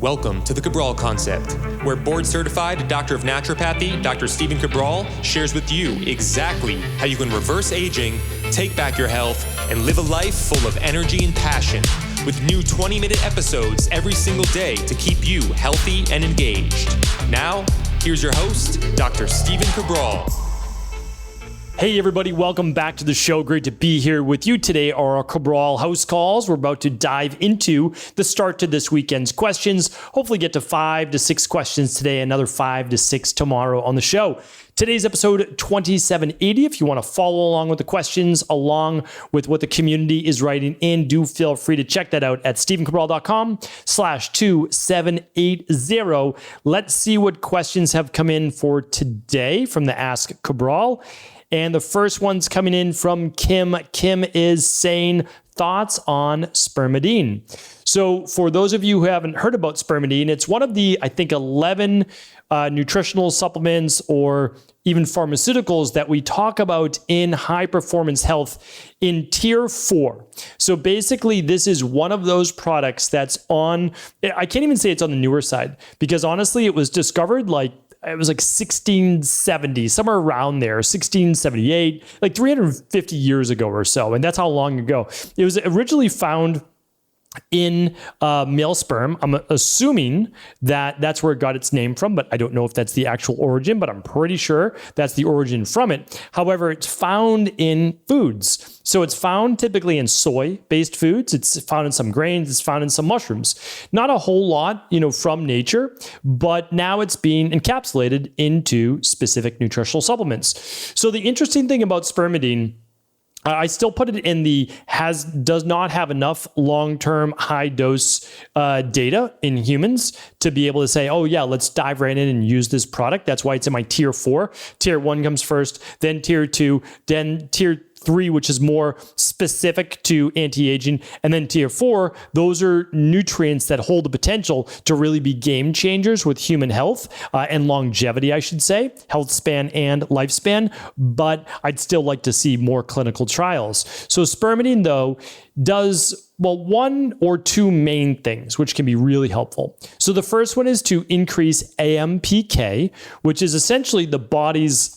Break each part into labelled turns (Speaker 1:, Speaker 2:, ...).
Speaker 1: Welcome to the Cabral Concept, where board-certified Doctor of Naturopathy, Dr. Stephen Cabral, shares with you exactly how you can reverse aging, take back your health, and live a life full of energy and passion, with new 20-minute episodes every single day to keep you healthy and engaged. Now, here's your host, Dr. Stephen Cabral.
Speaker 2: Hey everybody, welcome back to the show. Great to be here with you. Today are our Cabral HouseCalls. We're about to dive into the start to this weekend's questions. Hopefully get to 5 to 6 questions today, another 5 to 6 tomorrow on the show. Today's episode 2780. If you want to follow along with the questions, along with what the community is writing in, do feel free to check that out at stephencabral.com/2780. Let's see what questions have come in for today from the Ask Cabral. And the first one's coming in from Kim. Kim is saying, thoughts on Spermadine. So for those of you who haven't heard about Spermadine, it's one of the, I think, 11 nutritional supplements or even pharmaceuticals that we talk about in high performance health in tier 4. So basically, this is one of those products that's on, I can't even say it's on the newer side, because honestly, it was discovered it was like 1670, somewhere around there, 1678, like 350 years ago or so. And that's how long ago. It was originally found in male sperm. I'm assuming that that's where it got its name from, but I don't know if that's the actual origin, but I'm pretty sure that's the origin from it. However, it's found in foods. So it's found typically in soy-based foods. It's found in some grains. It's found in some mushrooms. Not a whole lot, from nature, but now it's being encapsulated into specific nutritional supplements. So the interesting thing about Spermadine, I still put it in the does not have enough long-term high dose data in humans to be able to say, oh yeah, let's dive right in and use this product. That's why it's in my tier 4. Tier 1 comes first, then tier 2, then tier 3, which is more specific to anti-aging, and then tier 4, those are nutrients that hold the potential to really be game changers with human health and longevity, I should say, health span and lifespan, but I'd still like to see more clinical trials. So Spermadine, though, does, one or two main things, which can be really helpful. So the first one is to increase AMPK, which is essentially the body's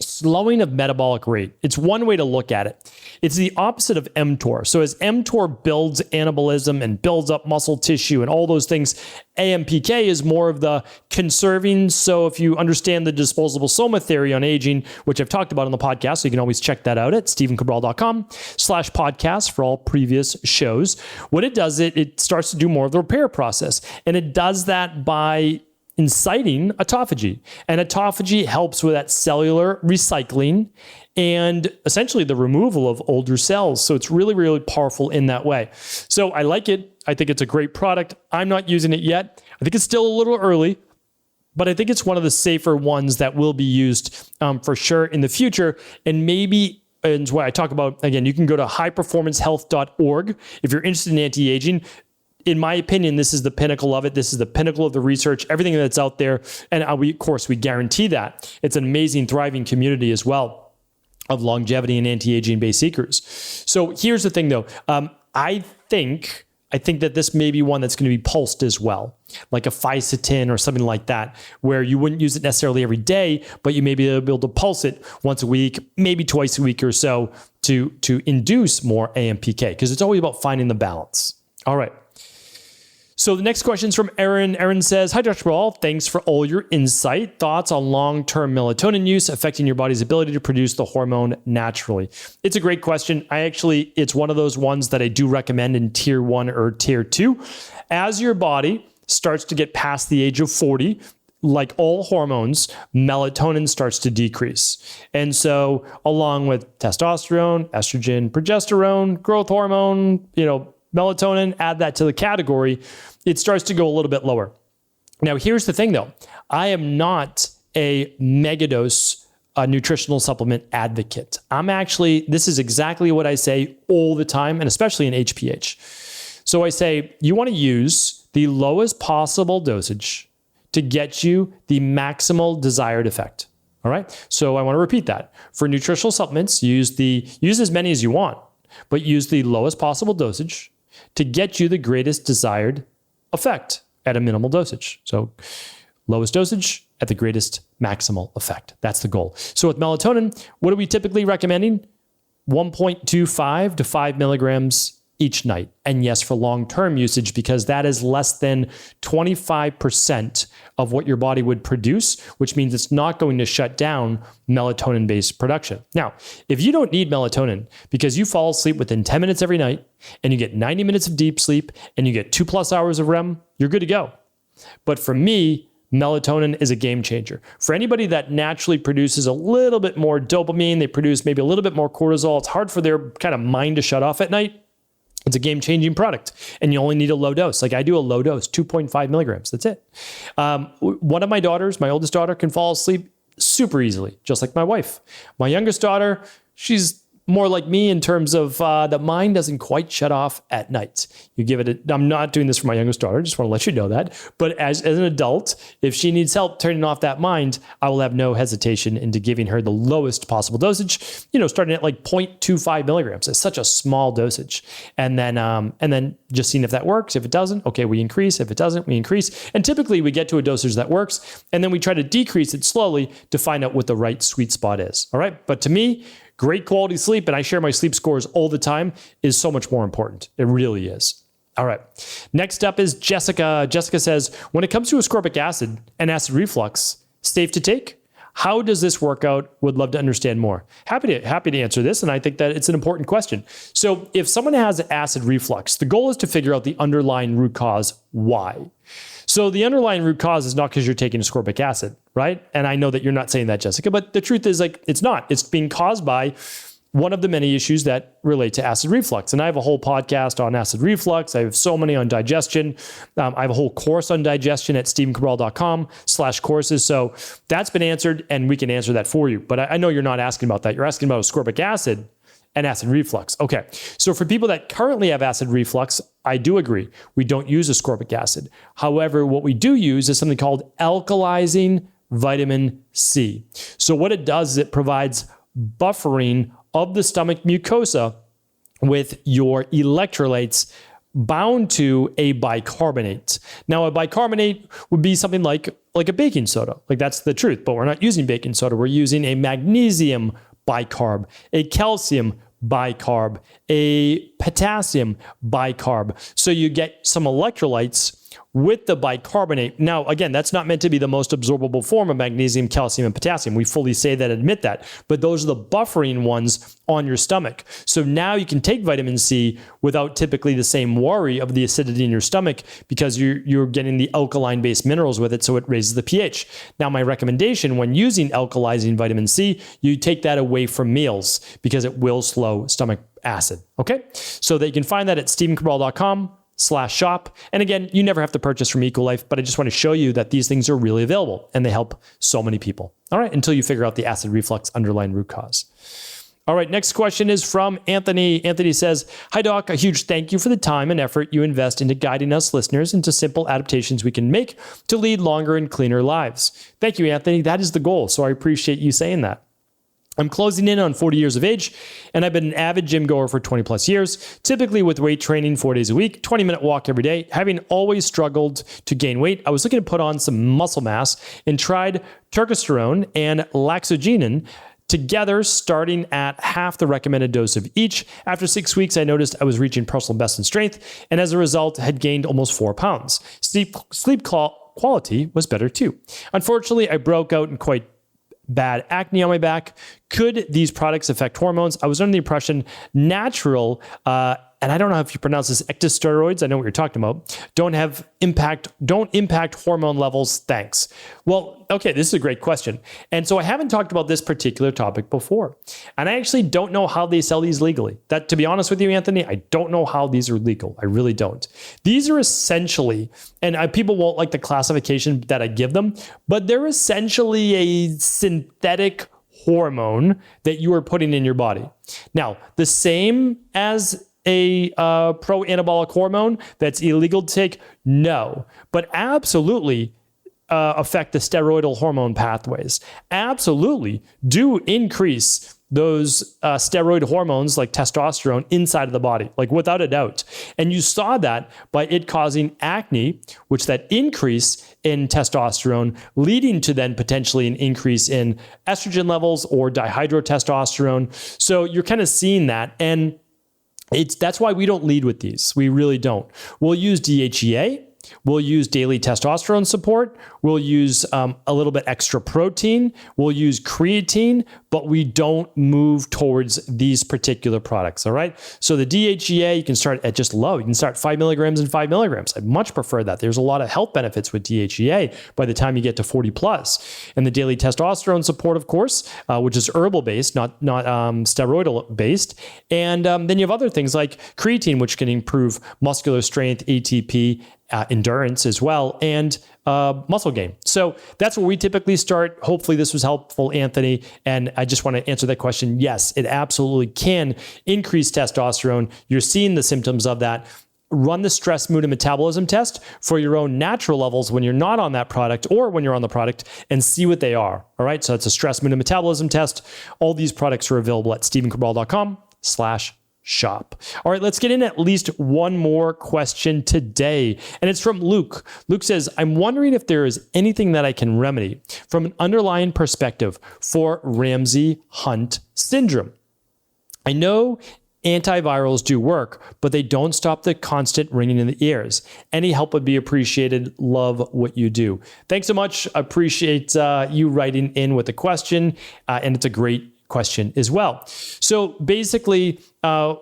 Speaker 2: slowing of metabolic rate. It's one way to look at it. It's the opposite of mTOR. So as mTOR builds anabolism and builds up muscle tissue and all those things, AMPK is more of the conserving. So if you understand the disposable soma theory on aging, which I've talked about on the podcast, so you can always check that out at stephencabral.com/podcast for all previous shows. What it does, it starts to do more of the repair process. And it does that by inciting autophagy. And autophagy helps with that cellular recycling and essentially the removal of older cells. So it's really, really powerful in that way. So I like it. I think it's a great product. I'm not using it yet. I think it's still a little early, but I think it's one of the safer ones that will be used for sure in the future. And maybe, and what I talk about, again, you can go to highperformancehealth.org if you're interested in anti-aging. In my opinion, this is the pinnacle of it. This is the pinnacle of the research, everything that's out there. And we guarantee that. It's an amazing, thriving community as well of longevity and anti-aging based seekers. So here's the thing though. I think that this may be one that's going to be pulsed as well, like a Fisetin or something like that, where you wouldn't use it necessarily every day, but you may be able to pulse it once a week, maybe twice a week or so to induce more AMPK, because it's always about finding the balance. All right. So the next question is from Erin. Erin says, hi, Dr. Cabral. Thanks for all your insight. Thoughts on long-term melatonin use affecting your body's ability to produce the hormone naturally? It's a great question. It's one of those ones that I do recommend in tier 1 or tier 2. As your body starts to get past the age of 40, like all hormones, melatonin starts to decrease. And so along with testosterone, estrogen, progesterone, growth hormone, melatonin, add that to the category, it starts to go a little bit lower. Now, here's the thing though. I am not a megadose nutritional supplement advocate. This is exactly what I say all the time, and especially in HPH. So I say, you want to use the lowest possible dosage to get you the maximal desired effect. All right. So I want to repeat that. For nutritional supplements, use as many as you want, but use the lowest possible dosage to get you the greatest desired effect. at a minimal dosage. So lowest dosage at the greatest maximal effect. That's the goal. So with melatonin, what are we typically recommending? 1.25 to 5 milligrams each night. And yes, for long-term usage, because that is less than 25% of what your body would produce, which means it's not going to shut down melatonin-based production. Now, if you don't need melatonin because you fall asleep within 10 minutes every night and you get 90 minutes of deep sleep and you get 2+ hours of REM, you're good to go. But for me, melatonin is a game changer. For anybody that naturally produces a little bit more dopamine, they produce maybe a little bit more cortisol, it's hard for their kind of mind to shut off at night. It's a game-changing product, and you only need a low dose. Like I do a low dose, 2.5 milligrams. That's it. One of my daughters, my oldest daughter, can fall asleep super easily, just like my wife. My youngest daughter, she's more like me in terms of the mind doesn't quite shut off at night. You give it I'm not doing this for my youngest daughter, just want to let you know that. But as an adult, if she needs help turning off that mind, I will have no hesitation into giving her the lowest possible dosage, starting at like 0.25 milligrams. It's such a small dosage. And then just seeing if that works. If it doesn't, okay, we increase. If it doesn't, we increase. And typically we get to a dosage that works, and then we try to decrease it slowly to find out what the right sweet spot is. All right. But to me, great quality sleep, and I share my sleep scores all the time, is so much more important. It really is. All right. Next up is Jessica. Jessica says, when it comes to ascorbic acid and acid reflux, safe to take? How does this work out? Would love to understand more. Happy to answer this, and I think that it's an important question. So if someone has acid reflux, the goal is to figure out the underlying root cause why. So the underlying root cause is not because you're taking ascorbic acid, right? And I know that you're not saying that, Jessica, but the truth is like it's not. It's being caused by one of the many issues that relate to acid reflux. And I have a whole podcast on acid reflux. I have so many on digestion. I have a whole course on digestion at stevencabral.com/courses. So that's been answered, and we can answer that for you. But I know you're not asking about that. You're asking about ascorbic acid and acid reflux. Okay. So for people that currently have acid reflux, I do agree. We don't use ascorbic acid. However, what we do use is something called alkalizing vitamin C. So what it does is it provides buffering of the stomach mucosa with your electrolytes bound to a bicarbonate. Now, a bicarbonate would be something like a baking soda. Like that's the truth, but we're not using baking soda. We're using a magnesium bicarb, a calcium bicarb, a potassium bicarb. So you get some electrolytes with the bicarbonate. Now, again, that's not meant to be the most absorbable form of magnesium, calcium, and potassium. We fully say that, admit that. But those are the buffering ones on your stomach. So now you can take vitamin C without typically the same worry of the acidity in your stomach because you're getting the alkaline-based minerals with it, so it raises the pH. Now, my recommendation when using alkalizing vitamin C, you take that away from meals because it will slow stomach acid. Okay? So that you can find that at stevencabral.com/shop. And again, you never have to purchase from Ecolife, but I just want to show you that these things are really available and they help so many people. All right, until you figure out the acid reflux underlying root cause. All right, next question is from Anthony. Anthony says, hi, Doc. A huge thank you for the time and effort you invest into guiding us listeners into simple adaptations we can make to lead longer and cleaner lives. Thank you, Anthony. That is the goal, so I appreciate you saying that. I'm closing in on 40 years of age, and I've been an avid gym goer for 20 plus years, typically with weight training 4 days a week, 20-minute walk every day. Having always struggled to gain weight, I was looking to put on some muscle mass and tried turkesterone and laxogenin together, starting at half the recommended dose of each. After 6 weeks, I noticed I was reaching personal best in strength, and as a result, had gained almost 4 pounds. Sleep quality was better too. Unfortunately, I broke out in quite bad acne on my back. Could these products affect hormones? I was under the impression natural, and I don't know if you pronounce this, Ecdysteroids, I know what you're talking about, don't impact hormone levels. Thanks. Well, okay, this is a great question. And so I haven't talked about this particular topic before. And I actually don't know how they sell these legally. That, to be honest with you, Anthony, I don't know how these are legal. I really don't. These are essentially, and people won't like the classification that I give them, but they're essentially a synthetic hormone that you are putting in your body. Now, the same as a pro-anabolic hormone that's illegal to take? No, but absolutely affect the steroidal hormone pathways. Absolutely do increase those steroid hormones like testosterone inside of the body, like without a doubt. And you saw that by it causing acne, which that increase in testosterone leading to then potentially an increase in estrogen levels or dihydrotestosterone. So you're kind of seeing that. And that's why we don't lead with these. We really don't. We'll use DHEA. We'll use daily testosterone support. We'll use a little bit extra protein. We'll use creatine, but we don't move towards these particular products. All right. So the DHEA, you can start at just low. You can start 5 milligrams and 5 milligrams. I much prefer that. There's a lot of health benefits with DHEA by the time you get to 40 plus. And the daily testosterone support, of course, which is herbal based, not steroidal based. And then you have other things like creatine, which can improve muscular strength, ATP, endurance as well, and muscle gain. So that's where we typically start. Hopefully this was helpful, Anthony. And I just want to answer that question. Yes, it absolutely can increase testosterone. You're seeing the symptoms of that. Run the stress, mood, and metabolism test for your own natural levels when you're not on that product or when you're on the product and see what they are. All right. So it's a stress, mood, and metabolism test. All these products are available at StephenCabral.com/shop. All right, let's get in at least one more question today. And it's from Luke. Luke says, I'm wondering if there is anything that I can remedy from an underlying perspective for Ramsay-Hunt syndrome. I know antivirals do work, but they don't stop the constant ringing in the ears. Any help would be appreciated. Love what you do. Thanks so much. I appreciate you writing in with a question, and it's a great question as well. So basically, I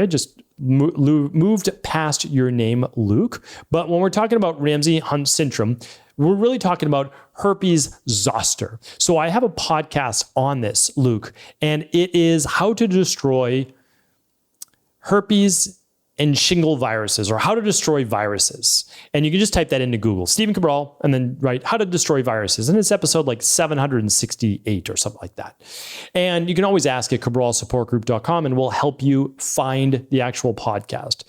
Speaker 2: just moved past your name, Luke. But when we're talking about Ramsay-Hunt syndrome, we're really talking about herpes zoster. So I have a podcast on this, Luke, and it is how to destroy herpes and shingle viruses, or how to destroy viruses. And you can just type that into Google, Stephen Cabral, and then write how to destroy viruses. And it's episode like 768 or something like that. And you can always ask at cabralsupportgroup.com and we'll help you find the actual podcast.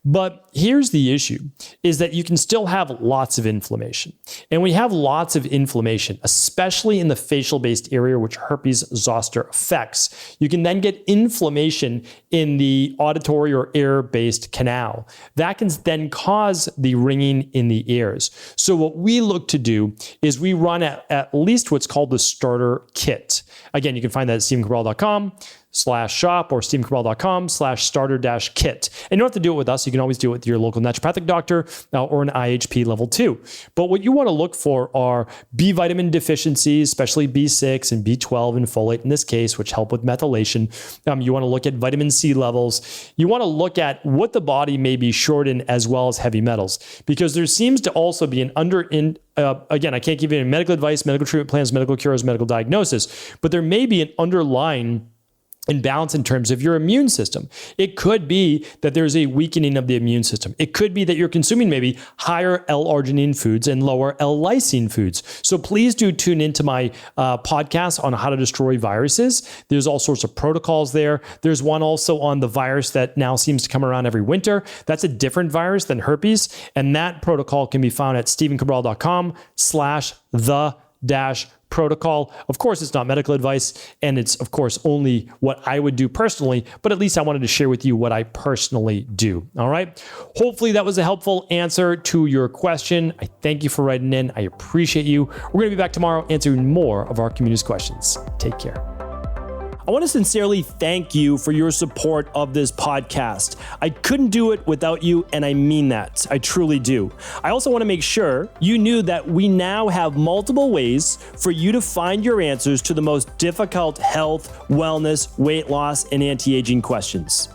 Speaker 2: But here's the issue, is that you can still have lots of inflammation. And we have lots of inflammation, especially in the facial-based area, which herpes zoster affects. You can then get inflammation in the auditory or ear-based canal. That can then cause the ringing in the ears. So what we look to do is we run at least what's called the starter kit. Again, you can find that at StephenCabral.com/shop or StephenCabral.com/starter-kit. And you don't have to do it with us. You can always do it with your local naturopathic doctor or an IHP level 2. But what you want to look for are B vitamin deficiencies, especially B6 and B12 and folate in this case, which help with methylation. You want to look at vitamin C levels. You want to look at what the body may be short in, as well as heavy metals, because there seems to also be an again, I can't give you any medical advice, medical treatment plans, medical cures, medical diagnosis, but there may be an underlying imbalance in terms of your immune system. It could be that there's a weakening of the immune system. It could be that you're consuming maybe higher L-arginine foods and lower L-lysine foods. So please do tune into my podcast on how to destroy viruses. There's all sorts of protocols there. There's one also on the virus that now seems to come around every winter. That's a different virus than herpes. And that protocol can be found at StephenCabral.com/the-protocol. Of course, it's not medical advice, and it's, of course, only what I would do personally, but at least I wanted to share with you what I personally do. All right. Hopefully that was a helpful answer to your question. I thank you for writing in. I appreciate you. We're going to be back tomorrow answering more of our community's questions. Take care. I want to sincerely thank you for your support of this podcast. I couldn't do it without you, and I mean that. I truly do. I also want to make sure you knew that we now have multiple ways for you to find your answers to the most difficult health, wellness, weight loss, and anti-aging questions.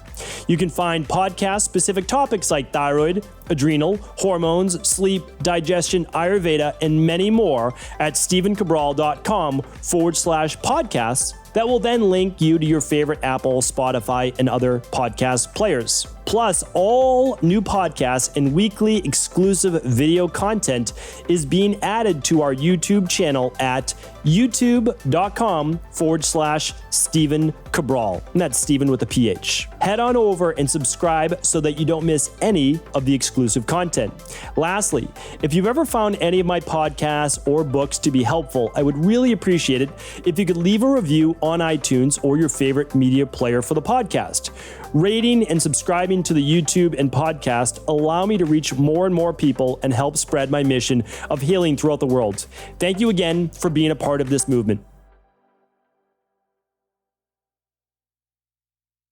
Speaker 2: You can find podcast-specific topics like thyroid, adrenal, hormones, sleep, digestion, Ayurveda, and many more at StephenCabral.com/podcasts that will then link you to your favorite Apple, Spotify, and other podcast players. Plus, all new podcasts and weekly exclusive video content is being added to our YouTube channel at youtube.com/Stephen Cabral. And that's Stephen with a PH. Head on over and subscribe so that you don't miss any of the exclusive content. Lastly, if you've ever found any of my podcasts or books to be helpful, I would really appreciate it if you could leave a review on iTunes or your favorite media player for the podcast. Rating and subscribing to the YouTube and podcast allow me to reach more and more people and help spread my mission of healing throughout the world. Thank you again for being a part of this movement.